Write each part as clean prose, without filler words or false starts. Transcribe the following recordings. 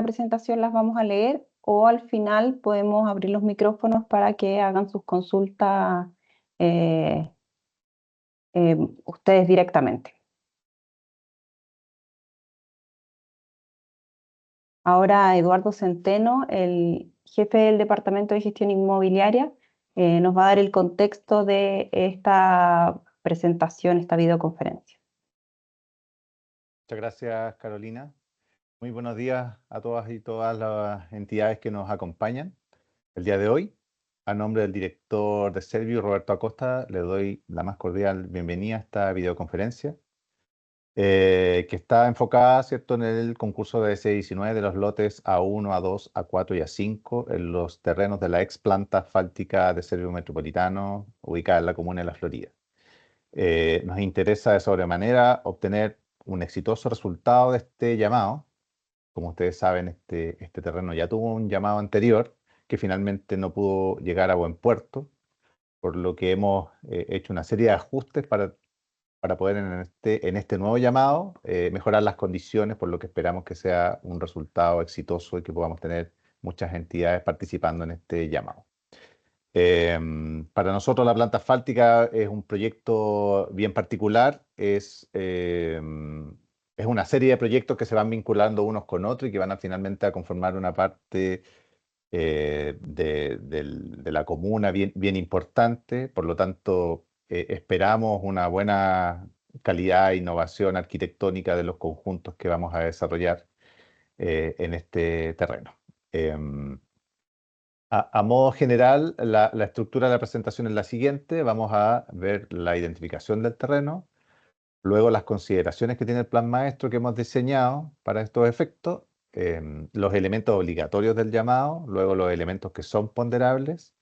la presentación las vamos a leer o al final podemos abrir los micrófonos para que hagan sus consultas ustedes directamente. Ahora Eduardo Centeno, el jefe del Departamento de Gestión Inmobiliaria, nos va a dar el contexto de esta presentación, esta videoconferencia. Muchas gracias, Carolina. Muy buenos días a todas y todas las entidades que nos acompañan el día de hoy. A nombre del director de Servio, Roberto Acosta, le doy la más cordial bienvenida a esta videoconferencia, que está enfocada, ¿cierto?, en el concurso de S19 de los lotes A1, A2, A4 y A5 en los terrenos de la ex planta asfáltica de Servio Metropolitano, ubicada en la comuna de La Florida. Nos interesa de sobremanera obtener un exitoso resultado de este llamado. Como ustedes saben, este terreno ya tuvo un llamado anterior que finalmente no pudo llegar a buen puerto, por lo que hemos hecho una serie de ajustes para poder en este nuevo llamado mejorar las condiciones, por lo que esperamos que sea un resultado exitoso y que podamos tener muchas entidades participando en este llamado. Para nosotros la planta asfáltica es un proyecto bien particular, es una serie de proyectos que se van vinculando unos con otros y que van finalmente a conformar una parte de la comuna bien importante. Por lo tanto, esperamos una buena calidad e innovación arquitectónica de los conjuntos que vamos a desarrollar en este terreno. A modo general, la estructura de la presentación es la siguiente. Vamos a ver la identificación del terreno, luego las consideraciones que tiene el plan maestro que hemos diseñado para estos efectos, los elementos obligatorios del llamado, luego los elementos que son ponderables,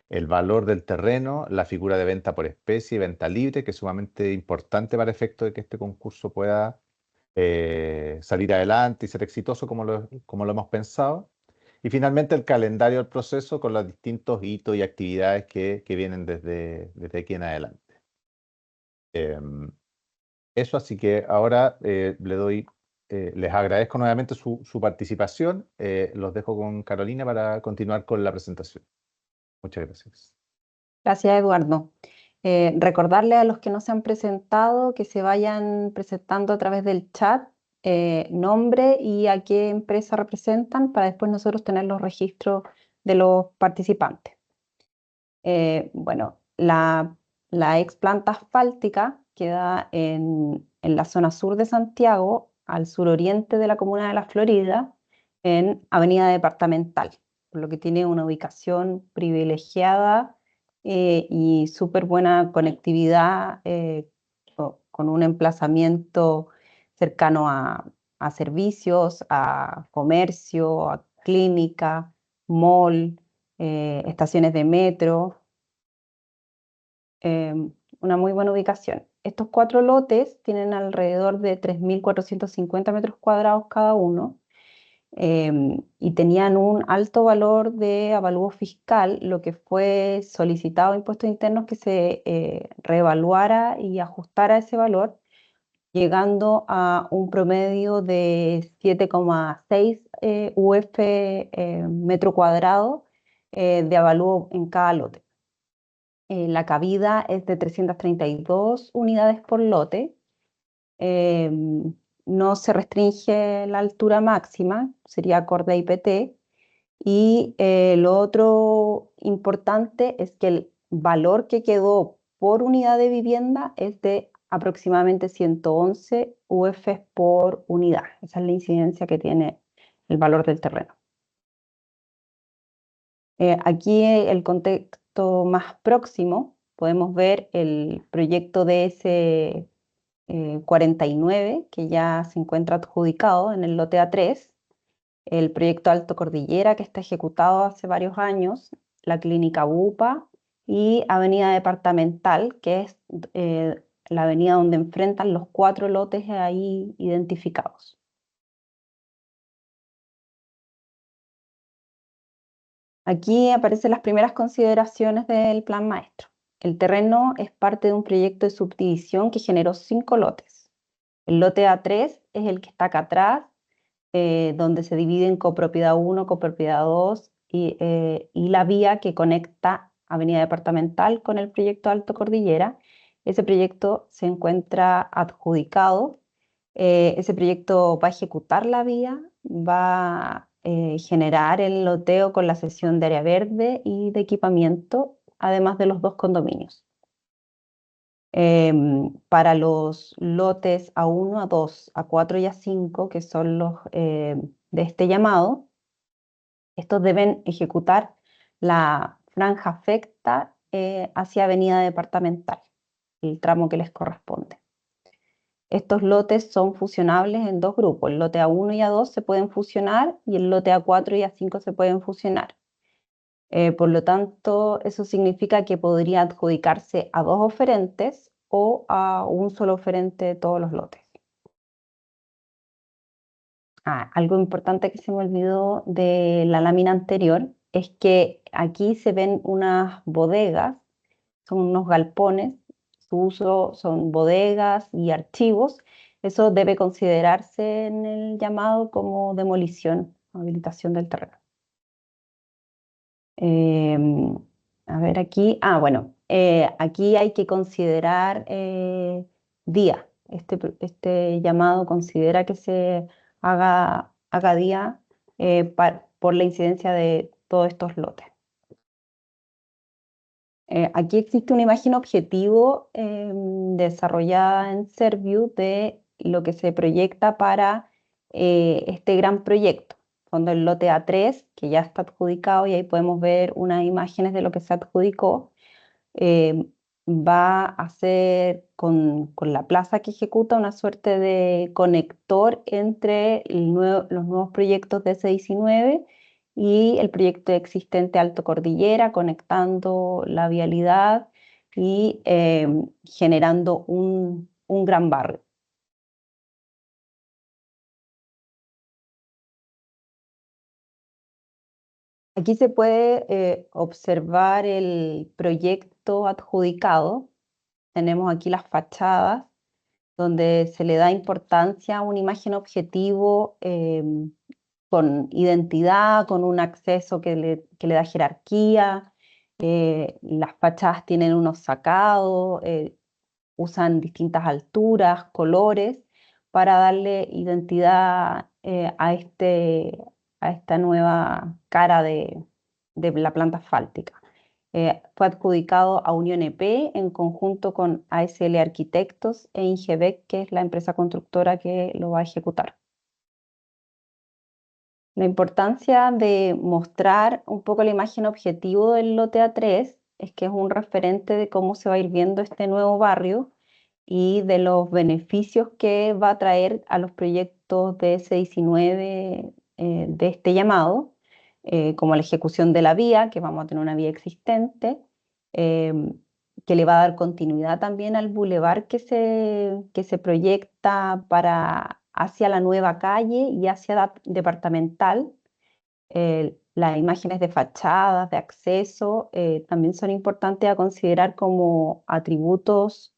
el valor del terreno, la figura de venta por especie y venta libre, que es sumamente importante para efecto de que este concurso pueda salir adelante y ser exitoso como lo hemos pensado. Y finalmente el calendario del proceso con los distintos hitos y actividades que vienen desde aquí en adelante. Eso, así que ahora les agradezco nuevamente su participación. Los dejo con Carolina para continuar con la presentación. Muchas gracias. Gracias, Eduardo. Recordarle a los que no se han presentado que se vayan presentando a través del chat, nombre y a qué empresa representan para después nosotros tener los registros de los participantes. Bueno, la ex planta asfáltica queda en la zona sur de Santiago, al suroriente de la comuna de La Florida, en Avenida Departamental, por lo que tiene una ubicación privilegiada y súper buena conectividad con un emplazamiento cercano a servicios, a comercio, a clínica, mall, estaciones de metro, una muy buena ubicación. Estos 4 lotes tienen alrededor de 3.450 metros cuadrados cada uno y tenían un alto valor de avalúo fiscal, lo que fue solicitado a Impuestos Internos que se reevaluara y ajustara ese valor, llegando a un promedio de 7,6 UF metro cuadrado de avalúo en cada lote. La cabida es de 332 unidades por lote. No se restringe la altura máxima, sería acorde a IPT. Y lo otro importante es que el valor que quedó por unidad de vivienda es de aproximadamente 111 UF por unidad. Esa es la incidencia que tiene el valor del terreno. Aquí el contexto más próximo, podemos ver el proyecto DS 49, que ya se encuentra adjudicado en el lote A3, el proyecto Alto Cordillera, que está ejecutado hace varios años, la clínica Bupa y Avenida Departamental, que es la avenida donde enfrentan los 4 lotes ahí identificados. Aquí aparecen las primeras consideraciones del plan maestro. El terreno es parte de un proyecto de subdivisión que generó 5 lotes. El lote A3 es el que está acá atrás, donde se divide en copropiedad 1, copropiedad 2 y la vía que conecta Avenida Departamental con el proyecto Alto Cordillera. Ese proyecto se encuentra adjudicado. Ese proyecto va a ejecutar la vía, va a generar el loteo con la cesión de área verde y de equipamiento, además de los dos condominios. Para los lotes A1, A2, A4 y A5, que son los de este llamado, estos deben ejecutar la franja afecta hacia Avenida Departamental, el tramo que les corresponde. Estos lotes son fusionables en dos grupos. El lote A1 y A2 se pueden fusionar y el lote A4 y A5 se pueden fusionar. Por lo tanto, eso significa que podría adjudicarse a dos oferentes o a un solo oferente todos los lotes. Algo importante que se me olvidó de la lámina anterior es que aquí se ven unas bodegas, son unos galpones, su uso son bodegas y archivos. Eso debe considerarse en el llamado como demolición, habilitación del terreno. A ver aquí, bueno, aquí hay que considerar día. Este llamado considera que se haga día por la incidencia de todos estos lotes. Aquí existe una imagen objetivo desarrollada en Serview de lo que se proyecta para este gran proyecto. Fondo el lote A3, que ya está adjudicado, y ahí podemos ver unas imágenes de lo que se adjudicó. Va a ser con la plaza que ejecuta una suerte de conector entre los nuevos proyectos de S19 y el proyecto existente Alto Cordillera, conectando la vialidad y generando un gran barrio. Aquí se puede observar el proyecto adjudicado. Tenemos aquí las fachadas, donde se le da importancia a una imagen objetivo con identidad, con un acceso que le da jerarquía. Las fachadas tienen unos sacados, usan distintas alturas, colores, para darle identidad a esta nueva cara de la planta asfáltica. Fue adjudicado a Unión EP en conjunto con ASL Arquitectos e Ingebec, que es la empresa constructora que lo va a ejecutar. La importancia de mostrar un poco la imagen objetivo del lote A3 es que es un referente de cómo se va a ir viendo este nuevo barrio y de los beneficios que va a traer a los proyectos de S19 de este llamado, como la ejecución de la vía, que vamos a tener una vía existente, que le va a dar continuidad también al bulevar que se proyecta hacia la nueva calle y hacia departamental. Las imágenes de fachadas, de acceso, también son importantes a considerar como atributos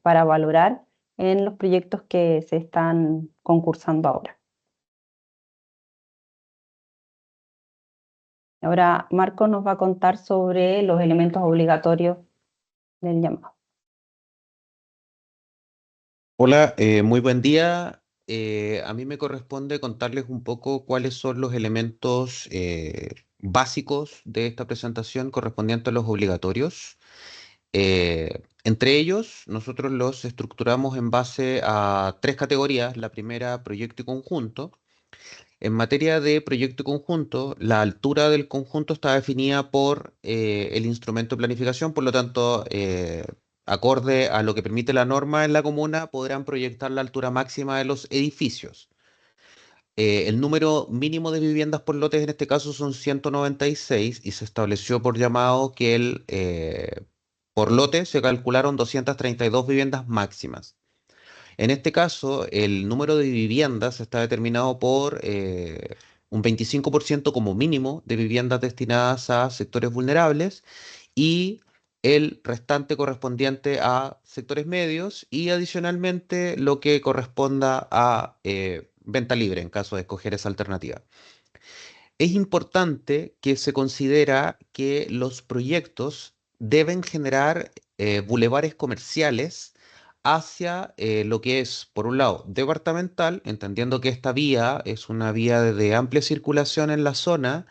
para valorar en los proyectos que se están concursando ahora. Ahora Marco nos va a contar sobre los elementos obligatorios del llamado. Hola, muy buen día. A mí me corresponde contarles un poco cuáles son los elementos básicos de esta presentación correspondientes a los obligatorios. Entre ellos, nosotros los estructuramos en base a tres categorías. La primera, proyecto y conjunto. En materia de proyecto y conjunto, la altura del conjunto está definida por el instrumento de planificación, por lo tanto, acorde a lo que permite la norma en la comuna, podrán proyectar la altura máxima de los edificios. El número mínimo de viviendas por lotes en este caso son 196 y se estableció por llamado que por lote se calcularon 232 viviendas máximas. En este caso, el número de viviendas está determinado por un 25% como mínimo de viviendas destinadas a sectores vulnerables y el restante correspondiente a sectores medios y adicionalmente lo que corresponda a venta libre en caso de escoger esa alternativa. Es importante que se considera que los proyectos deben generar bulevares comerciales hacia lo que es, por un lado, departamental, entendiendo que esta vía es una vía de amplia circulación en la zona,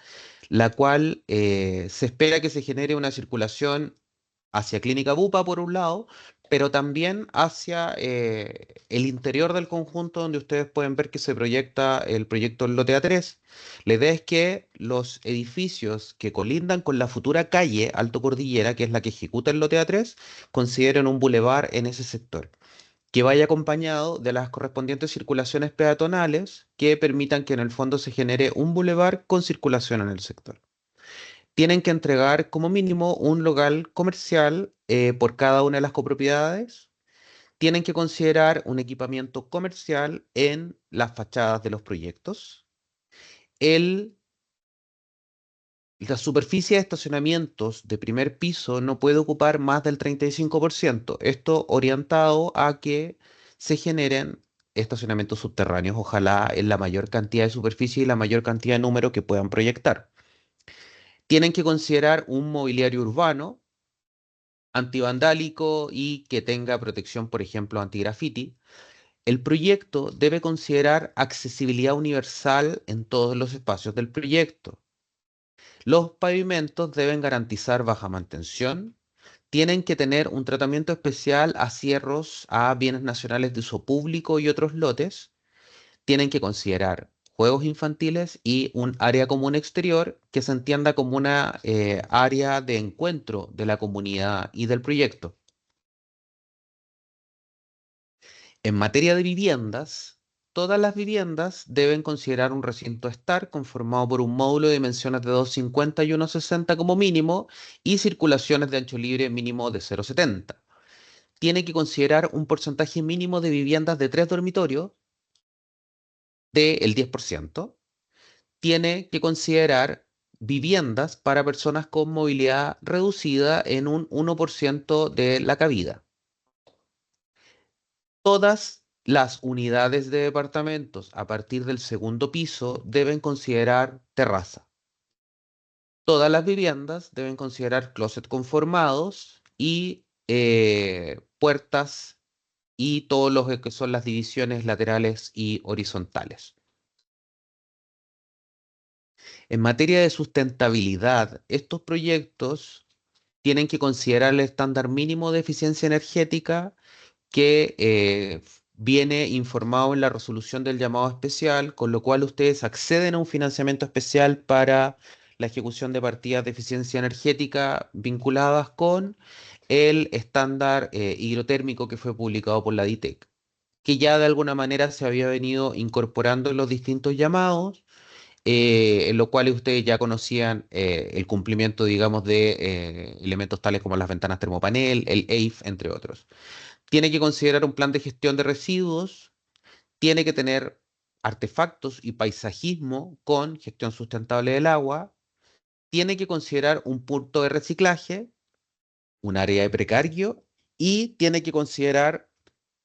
la cual se espera que se genere una circulación hacia Clínica Bupa, por un lado, pero también hacia el interior del conjunto, donde ustedes pueden ver que se proyecta el proyecto en lote A3. La idea es que los edificios que colindan con la futura calle Alto Cordillera, que es la que ejecuta el lote A3, consideren un bulevar en ese sector, que vaya acompañado de las correspondientes circulaciones peatonales que permitan que en el fondo se genere un bulevar con circulación en el sector. Tienen que entregar como mínimo un local comercial por cada una de las copropiedades. Tienen que considerar un equipamiento comercial en las fachadas de los proyectos. El, la superficie de estacionamientos de primer piso no puede ocupar más del 35%. Esto orientado a que se generen estacionamientos subterráneos, ojalá en la mayor cantidad de superficie y la mayor cantidad de número que puedan proyectar. Tienen que considerar un mobiliario urbano antivandálico y que tenga protección, por ejemplo, anti-graffiti. El proyecto debe considerar accesibilidad universal en todos los espacios del proyecto. Los pavimentos deben garantizar baja mantención. Tienen que tener un tratamiento especial a cierros a bienes nacionales de uso público y otros lotes. Tienen que considerar juegos infantiles y un área común exterior que se entienda como una área de encuentro de la comunidad y del proyecto. En materia de viviendas, todas las viviendas deben considerar un recinto estar conformado por un módulo de dimensiones de 2,50 y 1,60 como mínimo y circulaciones de ancho libre mínimo de 0,70. Tiene que considerar un porcentaje mínimo de viviendas de 3 dormitorios del 10%. Tiene que considerar viviendas para personas con movilidad reducida en un 1% de la cabida. Todas las unidades de departamentos a partir del segundo piso deben considerar terraza. Todas las viviendas deben considerar closet conformados y puertas y todos los que son las divisiones laterales y horizontales. En materia de sustentabilidad, estos proyectos tienen que considerar el estándar mínimo de eficiencia energética que viene informado en la resolución del llamado especial, con lo cual ustedes acceden a un financiamiento especial para la ejecución de partidas de eficiencia energética vinculadas con el estándar hidrotérmico que fue publicado por la DITEC, que ya de alguna manera se había venido incorporando en los distintos llamados, en lo cual ustedes ya conocían el cumplimiento, digamos, de elementos tales como las ventanas termopanel, el EIF, entre otros. Tiene que considerar un plan de gestión de residuos, tiene que tener artefactos y paisajismo con gestión sustentable del agua, tiene que considerar un punto de reciclaje, un área de precario y tiene que considerar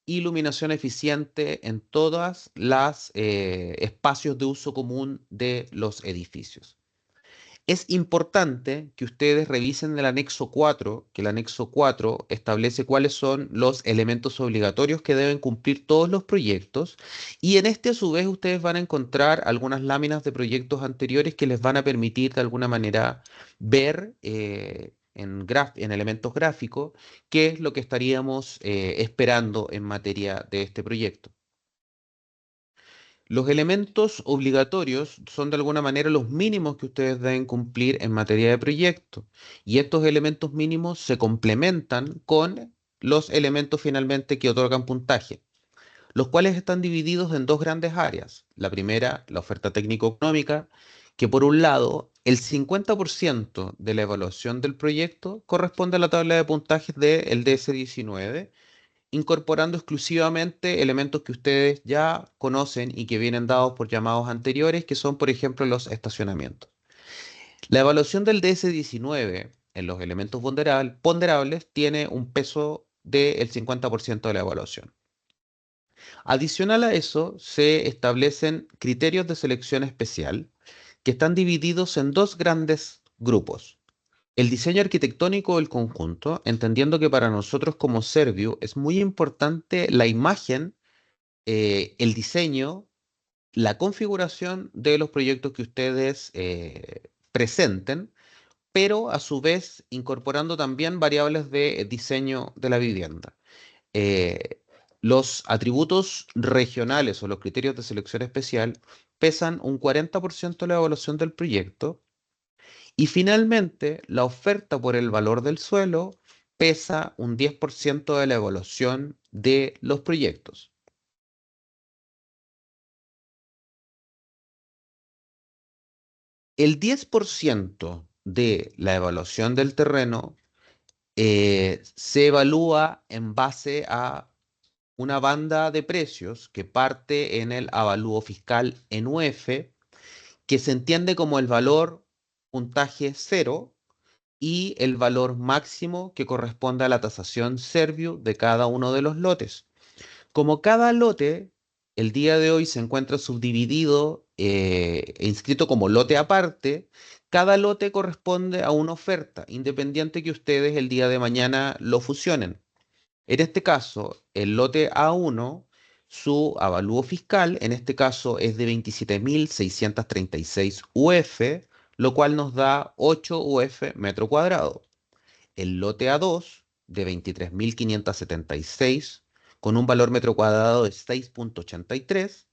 iluminación eficiente en todas las espacios de uso común de los edificios. Es importante que ustedes revisen el anexo 4, que el anexo 4 establece cuáles son los elementos obligatorios que deben cumplir todos los proyectos y en este a su vez ustedes van a encontrar algunas láminas de proyectos anteriores que les van a permitir de alguna manera ver en elementos gráficos qué es lo que estaríamos esperando en materia de este proyecto. Los elementos obligatorios son de alguna manera los mínimos que ustedes deben cumplir en materia de proyecto y estos elementos mínimos se complementan con los elementos finalmente que otorgan puntaje, los cuales están divididos en dos grandes áreas. La primera, la oferta técnico-económica, que por un lado, el 50% de la evaluación del proyecto corresponde a la tabla de puntajes del DS-19, incorporando exclusivamente elementos que ustedes ya conocen y que vienen dados por llamados anteriores, que son, por ejemplo, los estacionamientos. La evaluación del DS-19 en los elementos ponderables tiene un peso del 50% de la evaluación. Adicional a eso, se establecen criterios de selección especial que están divididos en dos grandes grupos. El diseño arquitectónico del conjunto, entendiendo que para nosotros como Serviu es muy importante la imagen, el diseño, la configuración de los proyectos que ustedes presenten, pero a su vez incorporando también variables de diseño de la vivienda. Eh, los atributos regionales o los criterios de selección especial pesan un 40% de la evaluación del proyecto y finalmente la oferta por el valor del suelo pesa un 10% de la evaluación de los proyectos. El 10% de la evaluación del terreno se evalúa en base a una banda de precios que parte en el avalúo fiscal en UF, que se entiende como el valor puntaje cero y el valor máximo que corresponde a la tasación Serviu de cada uno de los lotes. Como cada lote el día de hoy se encuentra subdividido e inscrito como lote aparte, cada lote corresponde a una oferta, independiente que ustedes el día de mañana lo fusionen. En este caso, el lote A1, su avalúo fiscal, en este caso es de 27.636 UF, lo cual nos da 8 UF metro cuadrado. El lote A2, de 23.576, con un valor metro cuadrado de 6.83.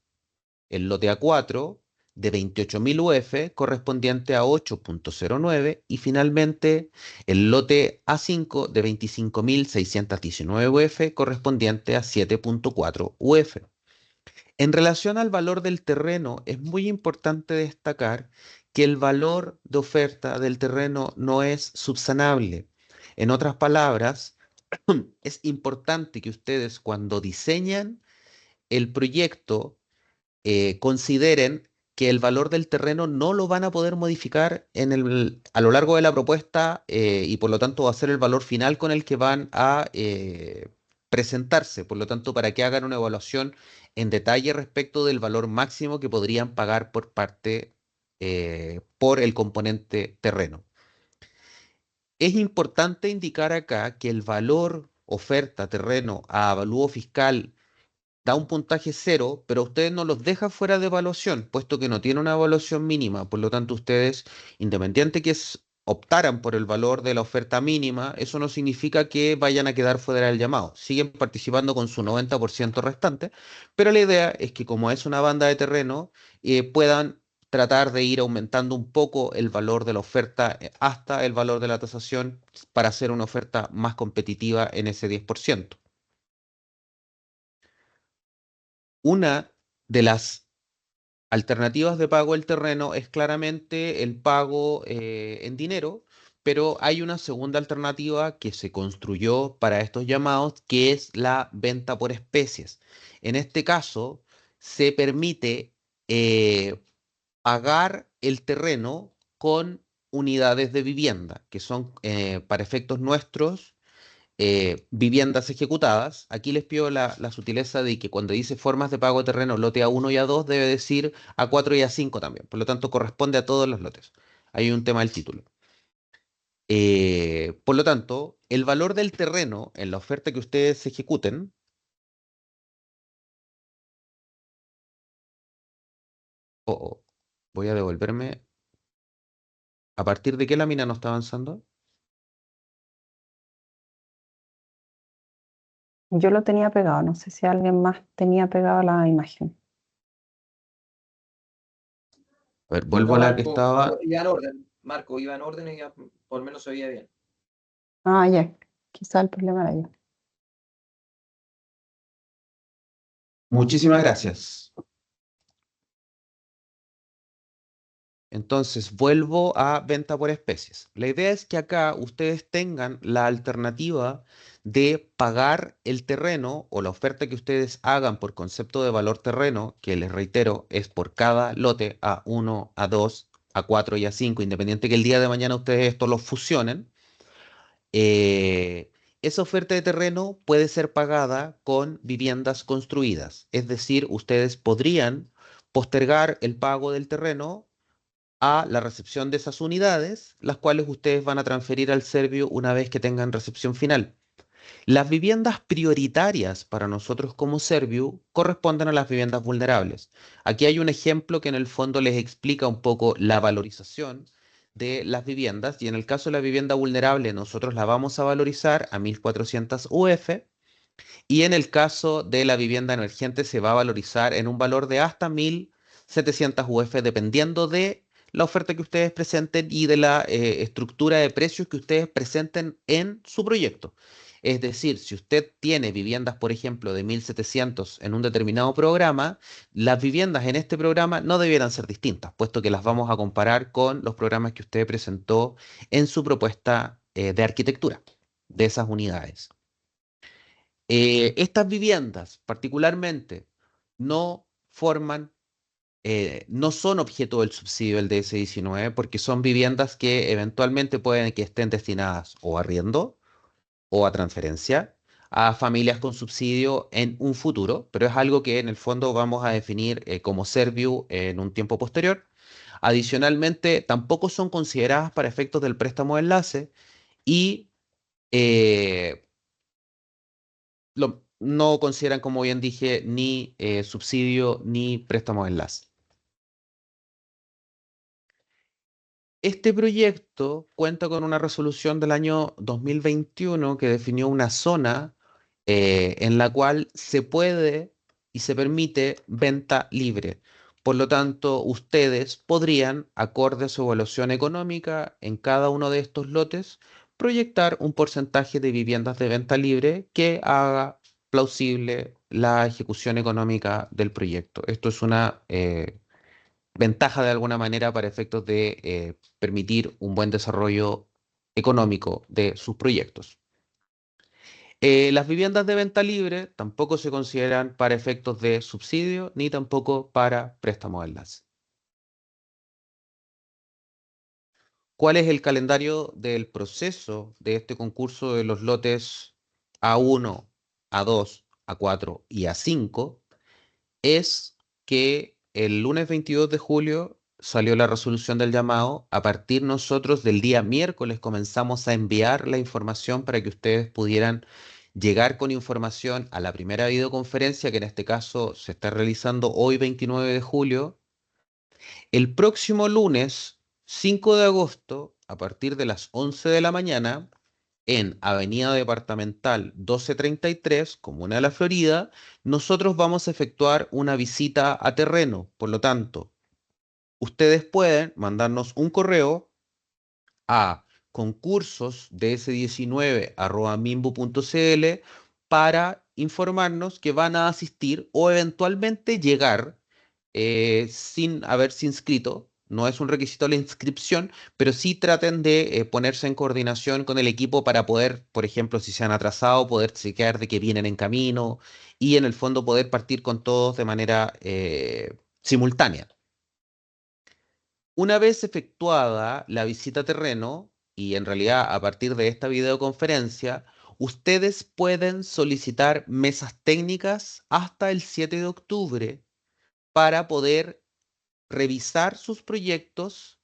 El lote A4, de 28.000 UF, correspondiente a 8.09, y finalmente el lote A5 de 25.619 UF, correspondiente a 7.4 UF. En relación al valor del terreno, es muy importante destacar que el valor de oferta del terreno no es subsanable. En otras palabras, es importante que ustedes cuando diseñan el proyecto consideren que el valor del terreno no lo van a poder modificar a lo largo de la propuesta y por lo tanto va a ser el valor final con el que van a presentarse. Por lo tanto, para que hagan una evaluación en detalle respecto del valor máximo que podrían pagar por el componente terreno. Es importante indicar acá que el valor oferta terreno a avalúo fiscal da un puntaje cero, pero ustedes no los deja fuera de evaluación, puesto que no tiene una evaluación mínima. Por lo tanto, ustedes, independiente que optaran por el valor de la oferta mínima, eso no significa que vayan a quedar fuera del llamado. Siguen participando con su 90% restante, pero la idea es que como es una banda de terreno, puedan tratar de ir aumentando un poco el valor de la oferta hasta el valor de la tasación para hacer una oferta más competitiva en ese 10%. Una de las alternativas de pago del terreno es claramente el pago en dinero, pero hay una segunda alternativa que se construyó para estos llamados, que es la venta por especies. En este caso, se permite pagar el terreno con unidades de vivienda, que son para efectos nuestros viviendas ejecutadas. Aquí les pido la sutileza de que cuando dice formas de pago de terreno, lote A1 y A2, debe decir A4 y A5 también. Por lo tanto, corresponde a todos los lotes. Hay un tema del título. Por lo tanto, el valor del terreno en la oferta que ustedes ejecuten voy a devolverme. ¿A partir de qué lámina no está avanzando? Yo lo tenía pegado, no sé si alguien más tenía pegada la imagen. A ver, vuelvo a la que estaba. Iba en orden, Marco, iba en orden y ya por lo menos se veía bien. Ah, ya, quizá el problema era yo. Muchísimas gracias. Entonces, vuelvo a venta por especies. La idea es que acá ustedes tengan la alternativa de pagar el terreno o la oferta que ustedes hagan por concepto de valor terreno, que les reitero es por cada lote A1, A2, A4 y A5, independiente que el día de mañana ustedes esto lo fusionen. esa oferta de terreno puede ser pagada con viviendas construidas. Es decir, ustedes podrían postergar el pago del terreno a la recepción de esas unidades, las cuales ustedes van a transferir al Servio una vez que tengan recepción final. Las viviendas prioritarias para nosotros como Serviu corresponden a las viviendas vulnerables. Aquí hay un ejemplo que en el fondo les explica un poco la valorización de las viviendas, y en el caso de la vivienda vulnerable nosotros la vamos a valorizar a 1.400 UF, y en el caso de la vivienda emergente se va a valorizar en un valor de hasta 1.700 UF, dependiendo de la oferta que ustedes presenten y de la estructura de precios que ustedes presenten en su proyecto. Es decir, si usted tiene viviendas, por ejemplo, de 1.700 en un determinado programa, las viviendas en este programa no debieran ser distintas, puesto que las vamos a comparar con los programas que usted presentó en su propuesta de arquitectura de esas unidades. Estas viviendas particularmente no forman, no son objeto del subsidio del DS-19, porque son viviendas que eventualmente pueden que estén destinadas o a arriendo o a transferencia a familias con subsidio en un futuro, pero es algo que en el fondo vamos a definir como Serviu en un tiempo posterior. Adicionalmente, tampoco son consideradas para efectos del préstamo de enlace y eh, no consideran, como bien dije, ni subsidio ni préstamo de enlace. Este proyecto cuenta con una resolución del año 2021 que definió una zona en la cual se puede y se permite venta libre. Por lo tanto, ustedes podrían, acorde a su evaluación económica en cada uno de estos lotes, proyectar un porcentaje de viviendas de venta libre que haga plausible la ejecución económica del proyecto. Esto es una ventaja de alguna manera para efectos de permitir un buen desarrollo económico de sus proyectos. Las viviendas de venta libre tampoco se consideran para efectos de subsidio ni tampoco para préstamo de enlace. ¿Cuál es el calendario del proceso de este concurso de los lotes A1, A2, A4 y A5? Es que el lunes 22 de julio salió la resolución del llamado. A partir nosotros del día miércoles comenzamos a enviar la información para que ustedes pudieran llegar con información a la primera videoconferencia, que en este caso se está realizando hoy 29 de julio. El próximo lunes 5 de agosto, a partir de las 11 de la mañana, en Avenida Departamental 1233, Comuna de la Florida, nosotros vamos a efectuar una visita a terreno. Por lo tanto, ustedes pueden mandarnos un correo a concursos.ds19@mimbu.cl para informarnos que van a asistir o eventualmente llegar sin haberse inscrito. No es un requisito la inscripción, pero sí traten de ponerse en coordinación con el equipo para poder, por ejemplo, si se han atrasado, poder chequear de que vienen en camino y en el fondo poder partir con todos de manera simultánea. Una vez efectuada la visita a terreno, y en realidad a partir de esta videoconferencia, ustedes pueden solicitar mesas técnicas hasta el 7 de octubre para poder revisar sus proyectos,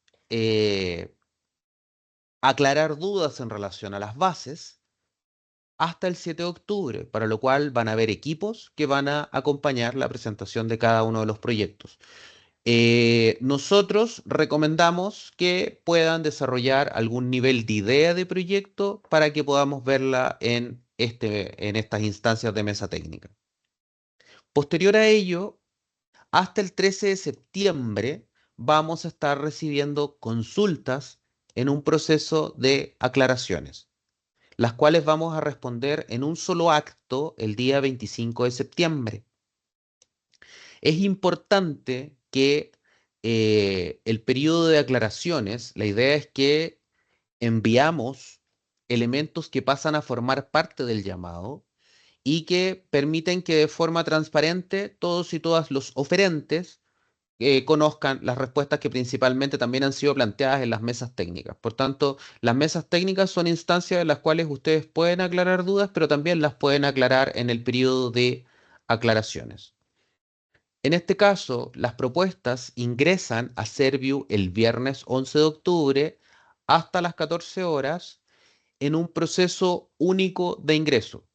aclarar dudas en relación a las bases hasta el 7 de octubre, para lo cual van a haber equipos que van a acompañar la presentación de cada uno de los proyectos. Nosotros recomendamos que puedan desarrollar algún nivel de idea de proyecto para que podamos verla en estas instancias de mesa técnica. Posterior a ello, hasta el 13 de septiembre vamos a estar recibiendo consultas en un proceso de aclaraciones, las cuales vamos a responder en un solo acto el día 25 de septiembre. Es importante que el periodo de aclaraciones, la idea es que enviamos elementos que pasan a formar parte del llamado y que permiten que de forma transparente todos y todas los oferentes conozcan las respuestas que principalmente también han sido planteadas en las mesas técnicas. Por tanto, las mesas técnicas son instancias en las cuales ustedes pueden aclarar dudas, pero también las pueden aclarar en el periodo de aclaraciones. En este caso, las propuestas ingresan a Serviu el viernes 11 de octubre hasta las 14 horas en un proceso único de ingreso.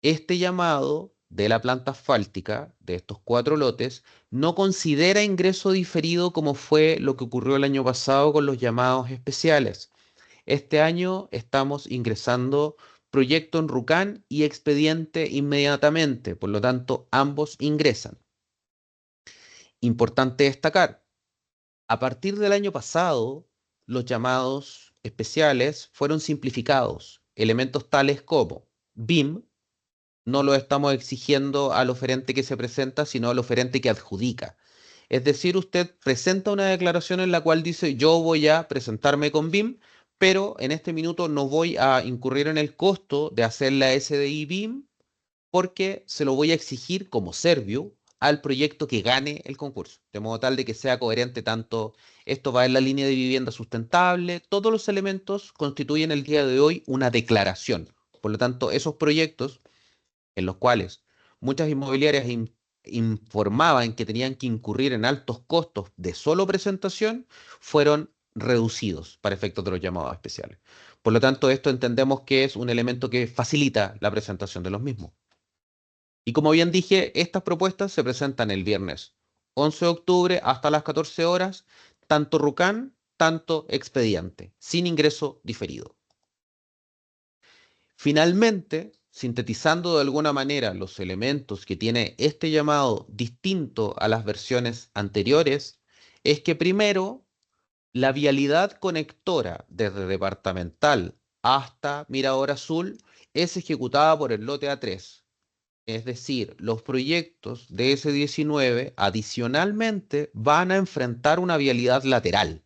Este llamado de la planta asfáltica, de estos 4 lotes, no considera ingreso diferido como fue lo que ocurrió el año pasado con los llamados especiales. Este año estamos ingresando proyecto en RUCAN y expediente inmediatamente, por lo tanto, ambos ingresan. Importante destacar, a partir del año pasado, los llamados especiales fueron simplificados. Elementos tales como BIM, no lo estamos exigiendo al oferente que se presenta, sino al oferente que adjudica. Es decir, usted presenta una declaración en la cual dice, yo voy a presentarme con BIM, pero en este minuto no voy a incurrir en el costo de hacer la SDI BIM porque se lo voy a exigir como Serviu al proyecto que gane el concurso, de modo tal de que sea coherente tanto, esto va en la línea de vivienda sustentable, todos los elementos constituyen el día de hoy una declaración. Por lo tanto, esos proyectos en los cuales muchas inmobiliarias informaban que tenían que incurrir en altos costos de solo presentación, fueron reducidos para efectos de los llamados especiales. Por lo tanto, esto entendemos que es un elemento que facilita la presentación de los mismos. Y como bien dije, estas propuestas se presentan el viernes 11 de octubre hasta las 14 horas, tanto RUCAN, tanto expediente, sin ingreso diferido. Finalmente, sintetizando de alguna manera los elementos que tiene este llamado distinto a las versiones anteriores, es que primero, la vialidad conectora desde Departamental hasta Mirador Azul es ejecutada por el lote A3. Es decir, los proyectos de S19 adicionalmente van a enfrentar una vialidad lateral,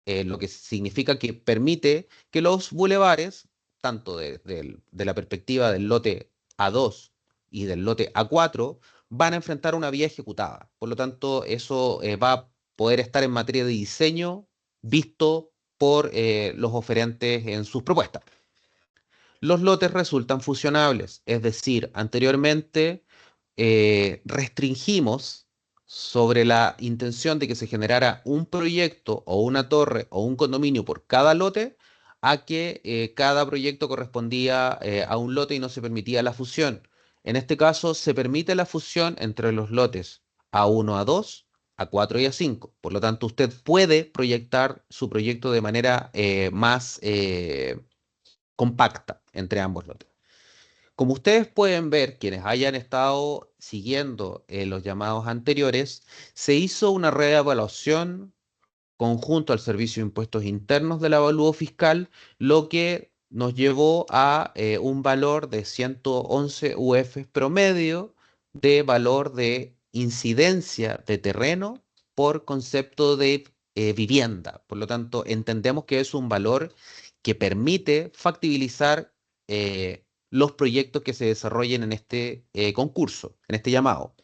lo que significa que permite que los bulevares, tanto de la perspectiva del lote A2 y del lote A4, van a enfrentar una vía ejecutada. Por lo tanto, eso va a poder estar en materia de diseño visto por los oferentes en sus propuestas. Los lotes resultan fusionables, es decir, anteriormente restringimos sobre la intención de que se generara un proyecto o una torre o un condominio por cada lote, a que cada proyecto correspondía a un lote y no se permitía la fusión. En este caso, se permite la fusión entre los lotes A1, A2, A4 y A5. Por lo tanto, usted puede proyectar su proyecto de manera más compacta entre ambos lotes. Como ustedes pueden ver, quienes hayan estado siguiendo los llamados anteriores, se hizo una reevaluación conjunto al Servicio de Impuestos Internos del avalúo fiscal, lo que nos llevó a un valor de 111 UF promedio de valor de incidencia de terreno por concepto de vivienda. Por lo tanto, entendemos que es un valor que permite factibilizar los proyectos que se desarrollen en este concurso, en este llamado.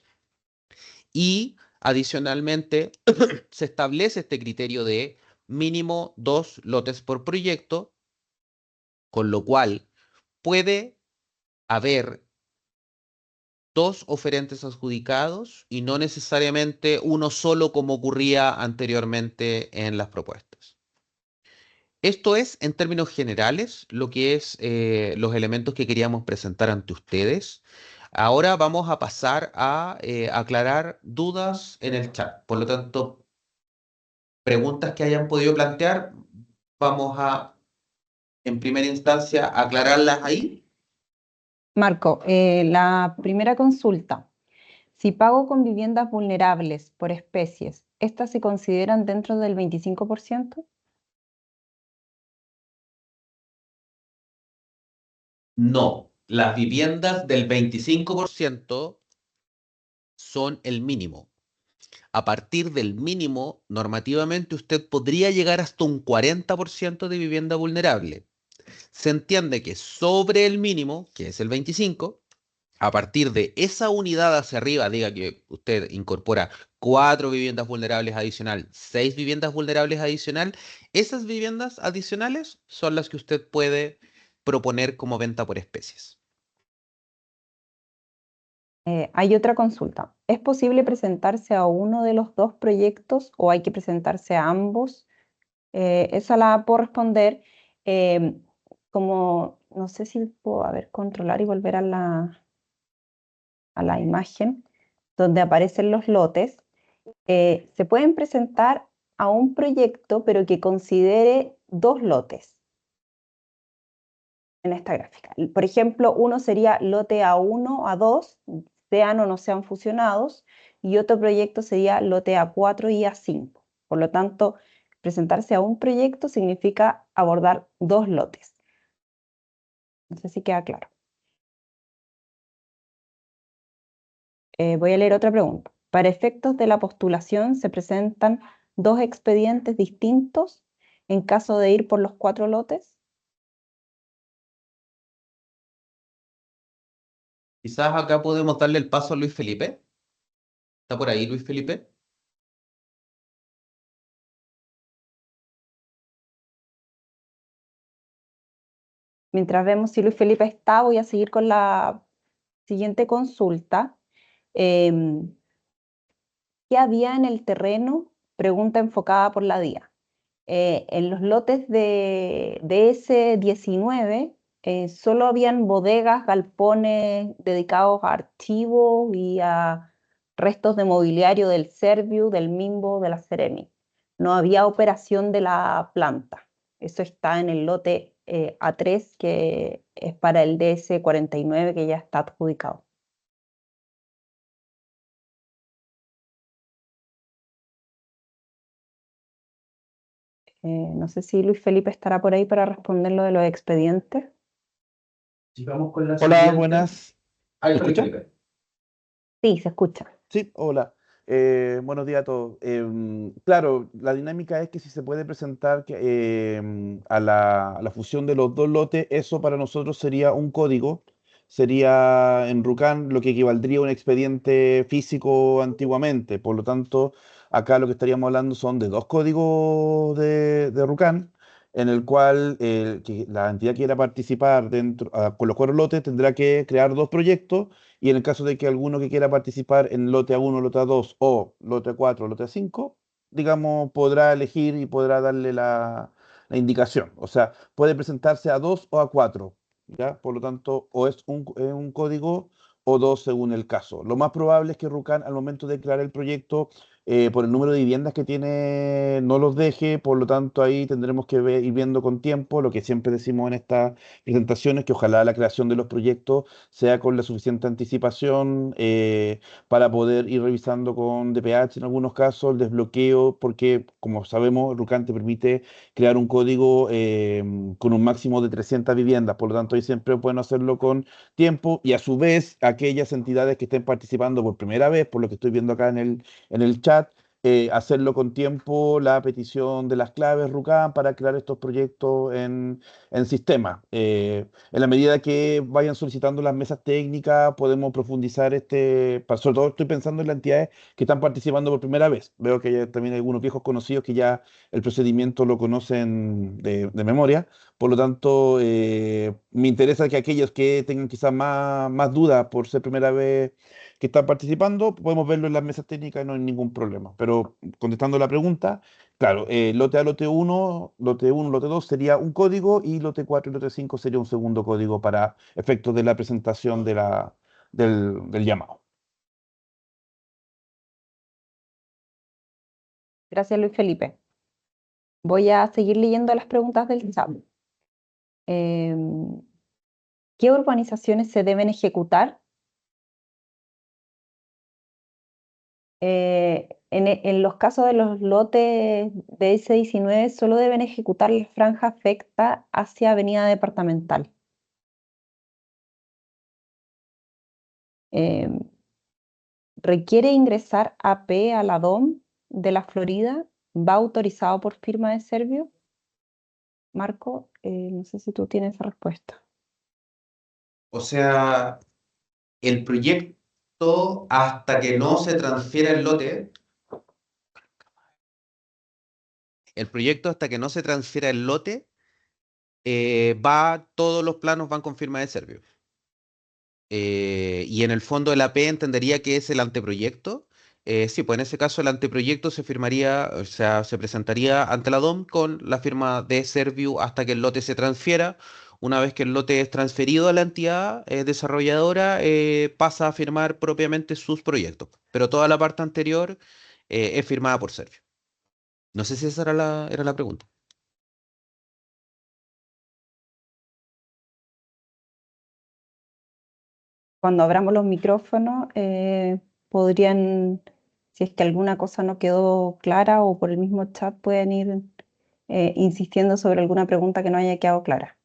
Y adicionalmente se establece este criterio de mínimo 2 lotes por proyecto, con lo cual puede haber 2 oferentes adjudicados y no necesariamente uno solo como ocurría anteriormente en las propuestas. Esto es, en términos generales, lo que es los elementos que queríamos presentar ante ustedes. Ahora vamos a pasar a aclarar dudas en el chat. Por lo tanto, preguntas que hayan podido plantear, vamos a, en primera instancia, aclararlas ahí. Marco, la primera consulta. Si pago con viviendas vulnerables por especies, ¿estas se consideran dentro del 25%? No, las viviendas del 25% son el mínimo. A partir del mínimo, normativamente usted podría llegar hasta un 40% de vivienda vulnerable. Se entiende que sobre el mínimo, que es el 25, A partir de esa unidad hacia arriba, diga que usted incorpora 4 viviendas vulnerables adicional, 6 viviendas vulnerables adicional, esas viviendas adicionales son las que usted puede proponer como venta por especies. Hay otra consulta. ¿Es posible presentarse a uno de los dos proyectos o hay que presentarse a ambos? Esa la puedo responder. Como no sé si puedo controlar y volver a la imagen donde aparecen los lotes. Se pueden presentar a un proyecto, pero que considere dos lotes en esta gráfica. Por ejemplo, uno sería lote A1, A2, sean o no sean fusionados, y otro proyecto sería lote A4 y A5. Por lo tanto, presentarse a un proyecto significa abordar dos lotes. No sé si queda claro. Voy a leer otra pregunta. Para efectos de la postulación, ¿se presentan dos expedientes distintos en caso de ir por los 4 lotes? Quizás acá podemos darle el paso a Luis Felipe. ¿Está por ahí Luis Felipe? Mientras vemos si Luis Felipe está, voy a seguir con la siguiente consulta. ¿Qué había en el terreno? Pregunta enfocada por la DIA. En los lotes de DS19 solo habían bodegas, galpones dedicados a archivos y a restos de mobiliario del Serviu, del Mimbo, de la Seremi. No había operación de la planta. Eso está en el lote A3, que es para el DS49, que ya está adjudicado. No sé si Luis Felipe estará por ahí para responder lo de los expedientes. Sigamos con la Hola, siguiente. buenas. Ahí ¿Me está Luis escuchan? Felipe. Sí, se escucha. Sí, hola. Buenos días a todos. Claro, la dinámica es que si se puede presentar a la fusión de los dos lotes, eso para nosotros sería un código, sería en Rucan lo que equivaldría a un expediente físico antiguamente. Por lo tanto, acá lo que estaríamos hablando son de dos códigos de Rucan, en el cual que la entidad que quiera participar con los 4 lotes tendrá que crear dos proyectos y en el caso de que alguno que quiera participar en lote A1, lote A2 o lote A4, lote A5, digamos, podrá elegir y podrá darle la indicación. O sea, puede presentarse a 2 o a 4, ¿ya? Por lo tanto, o es un código o dos según el caso. Lo más probable es que Rucan al momento de crear el proyecto, por el número de viviendas que tiene, no los deje, por lo tanto ahí tendremos que ir viendo con tiempo, lo que siempre decimos en estas presentaciones, que ojalá la creación de los proyectos sea con la suficiente anticipación para poder ir revisando con DPH en algunos casos el desbloqueo, porque como sabemos, Rucan te permite crear un código con un máximo de 300 viviendas, por lo tanto, ahí siempre pueden hacerlo con tiempo y a su vez, aquellas entidades que estén participando por primera vez, por lo que estoy viendo acá en el chat, hacerlo con tiempo, la petición de las claves Rucan para crear estos proyectos en sistema. En la medida que vayan solicitando las mesas técnicas, podemos profundizar sobre todo estoy pensando en las entidades que están participando por primera vez. Veo que también hay algunos viejos conocidos que ya el procedimiento lo conocen de memoria. Por lo tanto, me interesa que aquellos que tengan quizás más dudas por ser primera vez que están participando, podemos verlo en las mesas técnicas y no hay ningún problema. Pero contestando la pregunta, claro, lote A, lote 1, lote 2 sería un código y lote 4 y lote 5 sería un segundo código para efectos de la presentación del llamado. Gracias, Luis Felipe. Voy a seguir leyendo las preguntas del chat. ¿Qué urbanizaciones se deben ejecutar? En los casos de los lotes de S19 solo deben ejecutar la franja afecta hacia Avenida Departamental. ¿Requiere ingresar AP a la DOM de la Florida? ¿Va autorizado por firma de Servio? Marco, no sé si tú tienes esa respuesta. O sea, el proyecto hasta que no se transfiera el lote, todos los planos van con firma de Servio. Y en el fondo el AP entendería que es el anteproyecto. Sí, pues en ese caso el anteproyecto se firmaría, o sea, se presentaría ante la DOM con la firma de Serviu hasta que el lote se transfiera. Una vez que el lote es transferido a la entidad desarrolladora, pasa a firmar propiamente sus proyectos. Pero toda la parte anterior es firmada por Serviu. No sé si esa era la pregunta. Cuando abramos los micrófonos, podrían, si es que alguna cosa no quedó clara o por el mismo chat, pueden ir insistiendo sobre alguna pregunta que no haya quedado clara.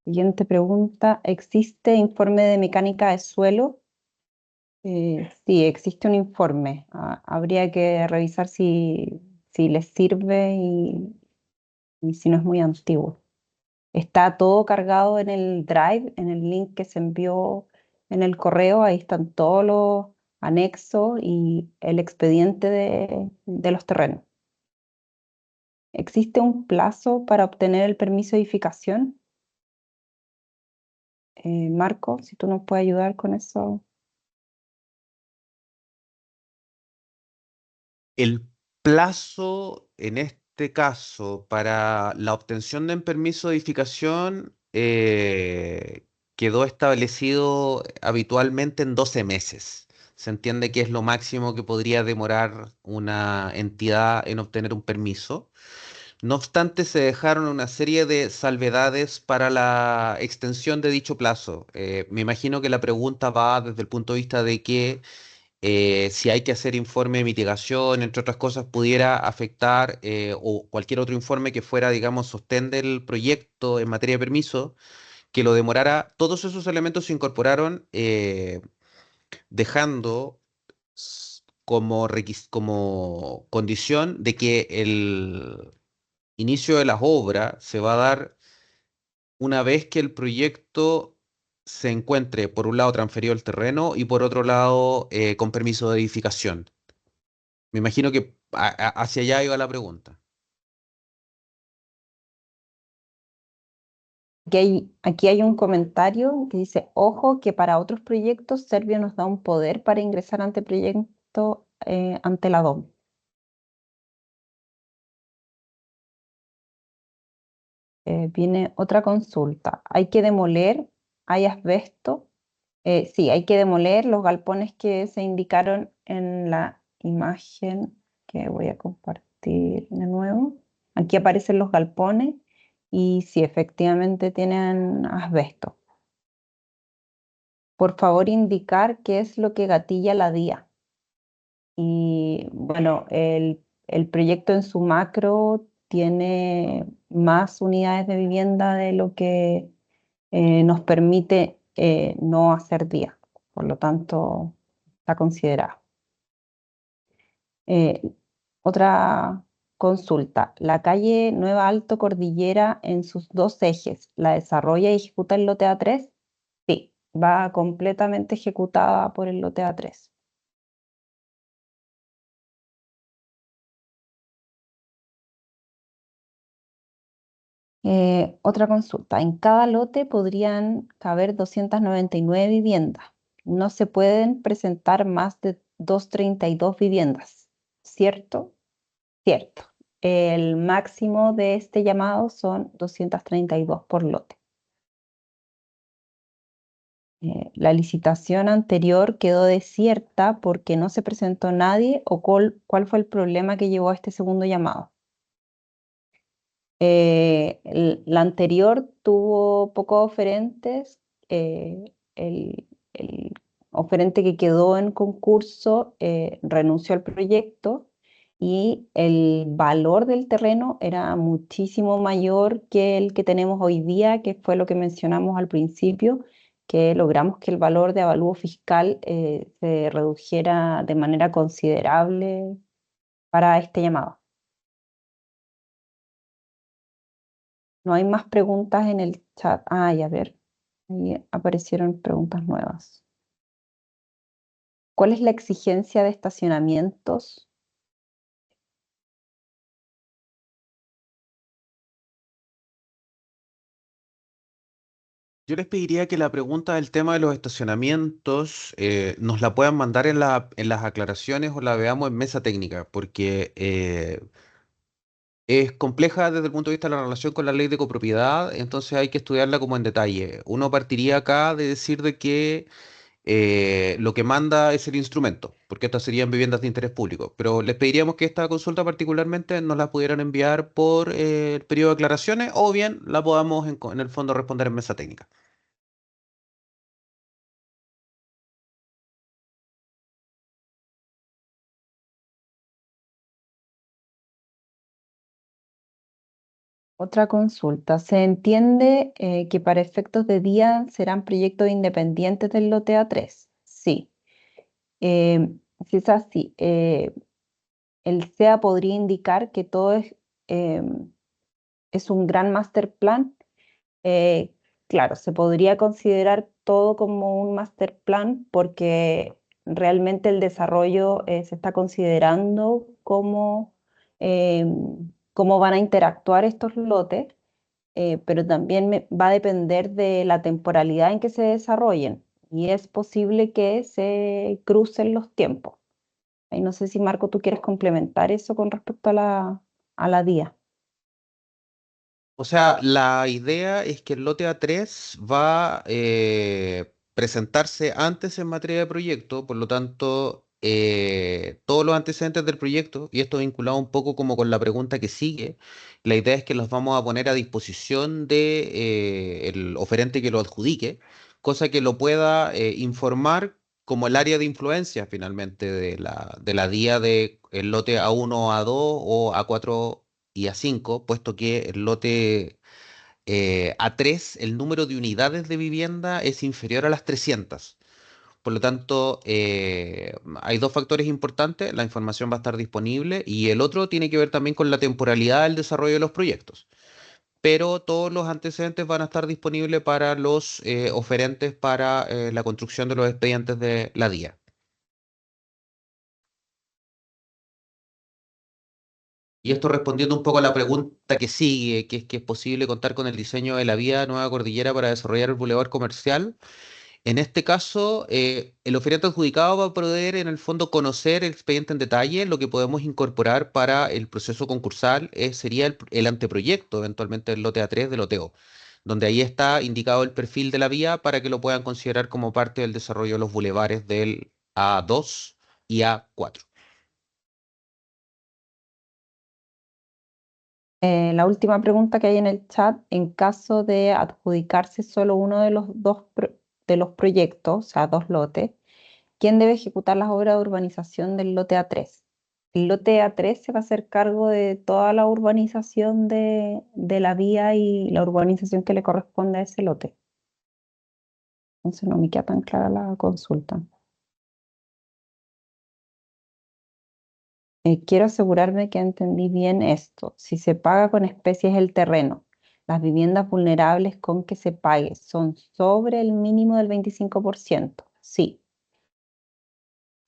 Siguiente pregunta, ¿existe informe de mecánica de suelo? Sí, existe un informe. Habría que revisar si les sirve y si no es muy antiguo. Está todo cargado en el Drive, en el link que se envió en el correo. Ahí están todos los anexos y el expediente de los terrenos. ¿Existe un plazo para obtener el permiso de edificación? Marco, si tú nos puedes ayudar con eso. El plazo, en este caso, para la obtención de un permiso de edificación quedó establecido habitualmente en 12 meses. Se entiende que es lo máximo que podría demorar una entidad en obtener un permiso. No obstante, se dejaron una serie de salvedades para la extensión de dicho plazo. Me imagino que la pregunta va desde el punto de vista de que si hay que hacer informe de mitigación, entre otras cosas, pudiera afectar o cualquier otro informe que fuera, digamos, sostén del proyecto en materia de permiso, que lo demorara. Todos esos elementos se incorporaron dejando como condición de que el inicio de las obras se va a dar una vez que el proyecto se encuentre, por un lado, transferido al terreno y por otro lado, con permiso de edificación. Me imagino que hacia allá iba la pregunta. Aquí hay un comentario que dice, ojo que para otros proyectos Servio nos da un poder para ingresar ante proyecto ante la DOM. Viene otra consulta. ¿Hay que demoler? ¿Hay asbesto? Sí, hay que demoler los galpones que se indicaron en la imagen que voy a compartir de nuevo. Aquí aparecen los galpones y sí, efectivamente tienen asbesto. Por favor, indicar qué es lo que gatilla la DIA. Y bueno, el proyecto en su macro tiene más unidades de vivienda de lo que nos permite no hacer DIA. Por lo tanto, está considerado. Eh, Otra consulta. La calle Nueva Alto Cordillera en sus dos ejes, ¿la desarrolla y ejecuta el lote A3? Sí, va completamente ejecutada por el lote A3. Otra consulta. En cada lote podrían caber 299 viviendas. No se pueden presentar más de 232 viviendas, ¿cierto? Cierto. El máximo de este llamado son 232 por lote. La licitación anterior quedó desierta porque no se presentó nadie o cuál fue el problema que llevó a este segundo llamado. La anterior tuvo pocos oferentes. El oferente que quedó en concurso renunció al proyecto y el valor del terreno era muchísimo mayor que el que tenemos hoy día, que fue lo que mencionamos al principio, que logramos que el valor de avalúo fiscal se redujera de manera considerable para este llamado. No hay más preguntas en el chat. Ay, a ver, ahí aparecieron preguntas nuevas. ¿Cuál es la exigencia de estacionamientos? Yo les pediría que la pregunta del tema de los estacionamientos nos la puedan mandar en las aclaraciones o la veamos en mesa técnica, porque es compleja desde el punto de vista de la relación con la ley de copropiedad, entonces hay que estudiarla como en detalle. Uno partiría acá de decir de que lo que manda es el instrumento, porque estas serían viviendas de interés público, pero les pediríamos que esta consulta particularmente nos la pudieran enviar por el periodo de aclaraciones o bien la podamos en el fondo responder en mesa técnica. Otra consulta. ¿Se entiende que para efectos de día serán proyectos independientes del lote A3? Sí. Eh, si es así, el SEA podría indicar que todo es un gran master plan. Eh, claro, se podría considerar todo como un master plan porque realmente el desarrollo se está considerando cómo van a interactuar estos lotes, pero también va a depender de la temporalidad en que se desarrollen y es posible que se crucen los tiempos. Ahí no sé si Marco, tú quieres complementar eso con respecto a la DIA. O sea, la idea es que el lote A3 va a presentarse antes en materia de proyecto, por lo tanto, todos los antecedentes del proyecto, y esto vinculado un poco como con la pregunta que sigue, la idea es que los vamos a poner a disposición de el oferente que lo adjudique, cosa que lo pueda informar como el área de influencia finalmente de la DIA de el lote A1, A2 o A4 y A5, puesto que el lote A3, el número de unidades de vivienda es inferior a las 300. Por lo tanto, hay dos factores importantes, la información va a estar disponible y el otro tiene que ver también con la temporalidad del desarrollo de los proyectos. Pero todos los antecedentes van a estar disponibles para los oferentes para la construcción de los expedientes de la DIA. Y esto respondiendo un poco a la pregunta que sigue, que es posible contar con el diseño de la vía Nueva Cordillera para desarrollar el bulevar comercial. En este caso, el oferente adjudicado va a poder en el fondo conocer el expediente en detalle. Lo que podemos incorporar para el proceso concursal sería el anteproyecto, eventualmente del lote A3 del loteo, donde ahí está indicado el perfil de la vía para que lo puedan considerar como parte del desarrollo de los bulevares del A2 y A4. La última pregunta que hay en el chat, en caso de adjudicarse solo uno de los de los proyectos, o sea, dos lotes, ¿quién debe ejecutar las obras de urbanización del lote A3? El lote A3 se va a hacer cargo de toda la urbanización de la vía y la urbanización que le corresponde a ese lote. Entonces no me queda tan clara la consulta. Quiero asegurarme que entendí bien esto. Si se paga con especies el terreno, las viviendas vulnerables con que se pague son sobre el mínimo del 25%. Sí,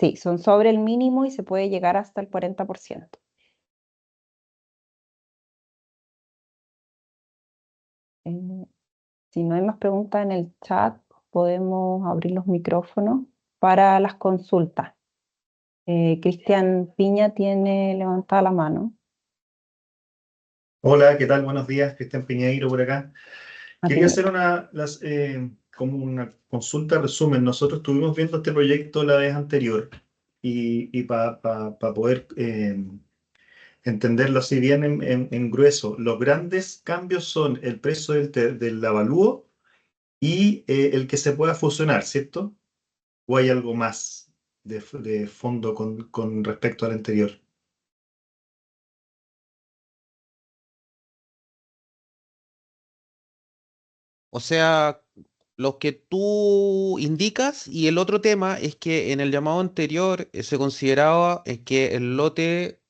sí, son sobre el mínimo y se puede llegar hasta el 40%. Eh, si no hay más preguntas en el chat, podemos abrir los micrófonos para las consultas. Cristian Piña tiene levantada la mano. Hola, ¿qué tal? Buenos días, Cristian Piñeiro por acá. A Quería ti. hacer como una consulta resumen. Nosotros estuvimos viendo este proyecto la vez anterior y para poder entenderlo así bien en grueso, los grandes cambios son el precio del avalúo y el que se pueda fusionar, ¿cierto? ¿O hay algo más de fondo con respecto al anterior? O sea, los que tú indicas y el otro tema es que en el llamado anterior se consideraba que el lote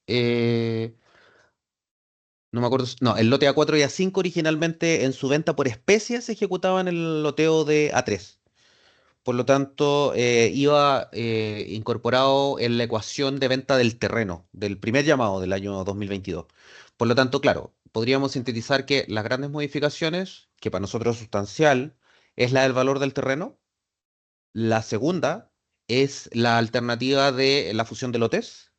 No me acuerdo. No, el lote A4 y A5 originalmente en su venta por especie se ejecutaban el loteo de A3. Por lo tanto, iba incorporado en la ecuación de venta del terreno, del primer llamado del año 2022. Por lo tanto, claro, podríamos sintetizar que las grandes modificaciones, que para nosotros es sustancial, es la del valor del terreno. La segunda es la alternativa de la fusión de lotes.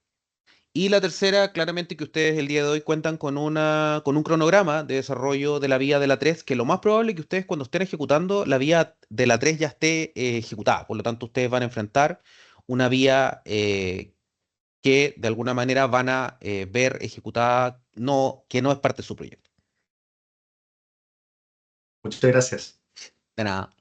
Y la tercera, claramente que ustedes el día de hoy cuentan con un cronograma de desarrollo de la vía de la 3, que lo más probable es que ustedes cuando estén ejecutando, la vía de la 3 ya esté ejecutada. Por lo tanto, ustedes van a enfrentar una vía que de alguna manera van a ver ejecutada, no, que no es parte de su proyecto. Muchas gracias. De nada.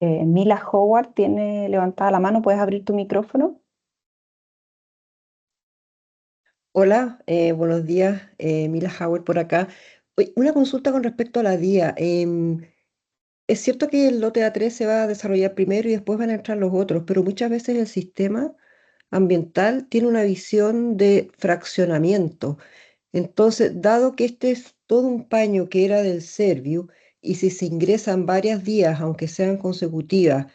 Mila Howard tiene levantada la mano, ¿puedes abrir tu micrófono? Hola, buenos días, Mila Howard por acá. Oye, una consulta con respecto a la vía. Es cierto que el lote A3 se va a desarrollar primero y después van a entrar los otros, pero muchas veces el sistema ambiental tiene una visión de fraccionamiento. Entonces, dado que este es todo un paño que era del Serviu, y si se ingresan varias vías, aunque sean consecutivas,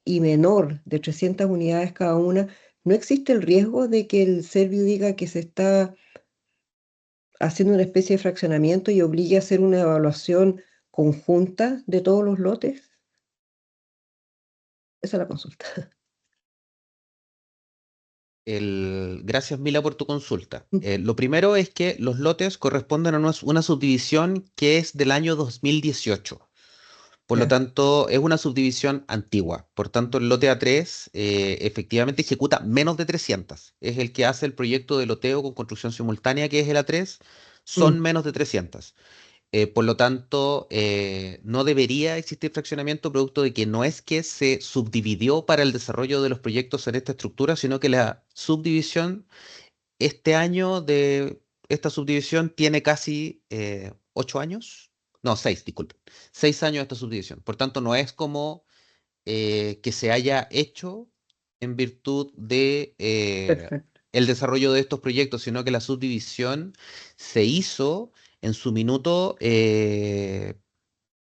y menor de 300 unidades cada una, ¿no existe el riesgo de que el Serviu diga que se está haciendo una especie de fraccionamiento y obligue a hacer una evaluación conjunta de todos los lotes? Esa es la consulta. Gracias, Mila, por tu consulta. Lo primero es que los lotes corresponden a una subdivisión que es del año 2018. Por lo Ya. tanto, es una subdivisión antigua. Por tanto, el lote A3 efectivamente ejecuta menos de 300. Es el que hace el proyecto de loteo con construcción simultánea, que es el A3. Son Mm, menos de 300. Por lo tanto, no debería existir fraccionamiento producto de que no es que se subdividió para el desarrollo de los proyectos en esta estructura, sino que la subdivisión, este año de esta subdivisión tiene casi 8 años. No, 6, disculpen. 6 años esta subdivisión. Por tanto, no es como que se haya hecho en virtud de perfecto. el desarrollo de estos proyectos, sino que la subdivisión se hizo en su minuto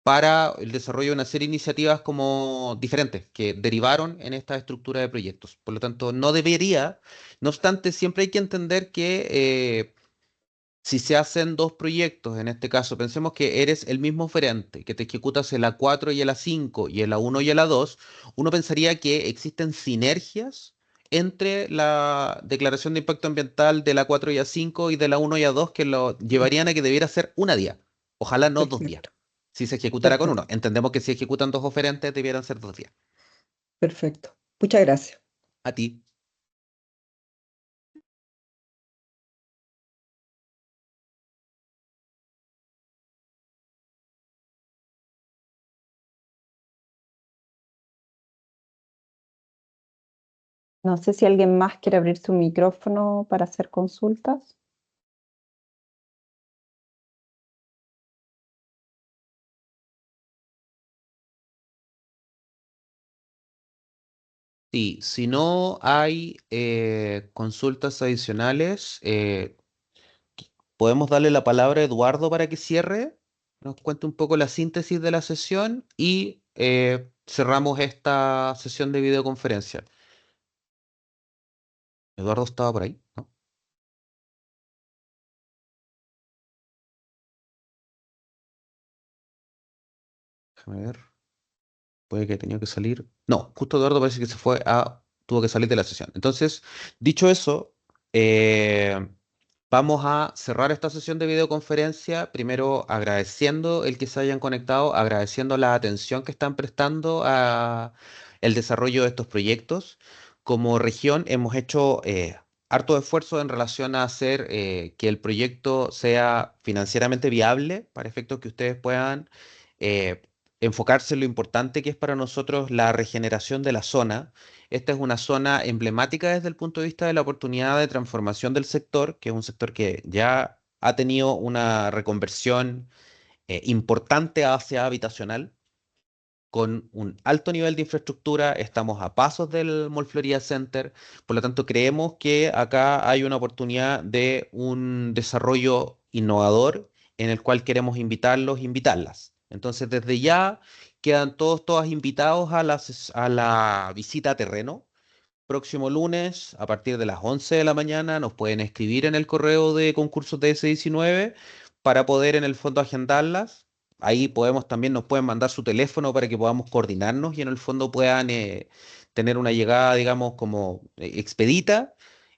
para el desarrollo de una serie de iniciativas como diferentes que derivaron en esta estructura de proyectos. Por lo tanto, no debería, no obstante, siempre hay que entender que si se hacen dos proyectos, en este caso, pensemos que eres el mismo oferente, que te ejecutas el A4 y el A5 y el A1 y el A2, uno pensaría que existen sinergias entre la declaración de impacto ambiental del A4 y A5 y del A1 y A2 que lo llevarían a que debiera ser una día, ojalá no 2 días, Perfecto. si se ejecutara con uno. Perfecto. Entendemos que si ejecutan dos oferentes debieran ser 2 días. Perfecto. Muchas gracias. A ti. No sé si alguien más quiere abrir su micrófono para hacer consultas. Sí, si no hay consultas adicionales, podemos darle la palabra a Eduardo para que cierre, nos cuente un poco la síntesis de la sesión y cerramos esta sesión de videoconferencia. Eduardo estaba por ahí, ¿no? Déjame ver. Puede que tenía que salir. No, justo Eduardo parece que tuvo que salir de la sesión. Entonces, dicho eso, vamos a cerrar esta sesión de videoconferencia, primero agradeciendo el que se hayan conectado, agradeciendo la atención que están prestando a el desarrollo de estos proyectos. Como región hemos hecho harto esfuerzo en relación a hacer que el proyecto sea financieramente viable para efectos que ustedes puedan eh, enfocarse en lo importante que es para nosotros la regeneración de la zona. Esta es una zona emblemática desde el punto de vista de la oportunidad de transformación del sector, que es un sector que ya ha tenido una reconversión importante hacia habitacional, con un alto nivel de infraestructura. Estamos a pasos del Mall Florida Center. Por lo tanto, creemos que acá hay una oportunidad de un desarrollo innovador en el cual queremos invitarlos, invitarlas. Entonces, desde ya quedan todas invitados a la visita a terreno. Próximo lunes, a partir de las 11 de la mañana, nos pueden escribir en el correo de concursos de S19 para poder en el fondo agendarlas. Ahí podemos también, nos pueden mandar su teléfono para que podamos coordinarnos y en el fondo puedan tener una llegada, digamos, como expedita.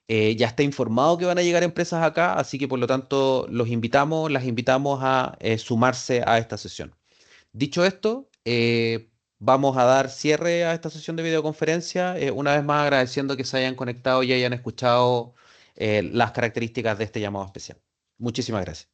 Ya está informado que van a llegar empresas acá, así que por lo tanto las invitamos a sumarse a esta sesión. Dicho esto, vamos a dar cierre a esta sesión de videoconferencia, una vez más agradeciendo que se hayan conectado y hayan escuchado las características de este llamado especial. Muchísimas gracias.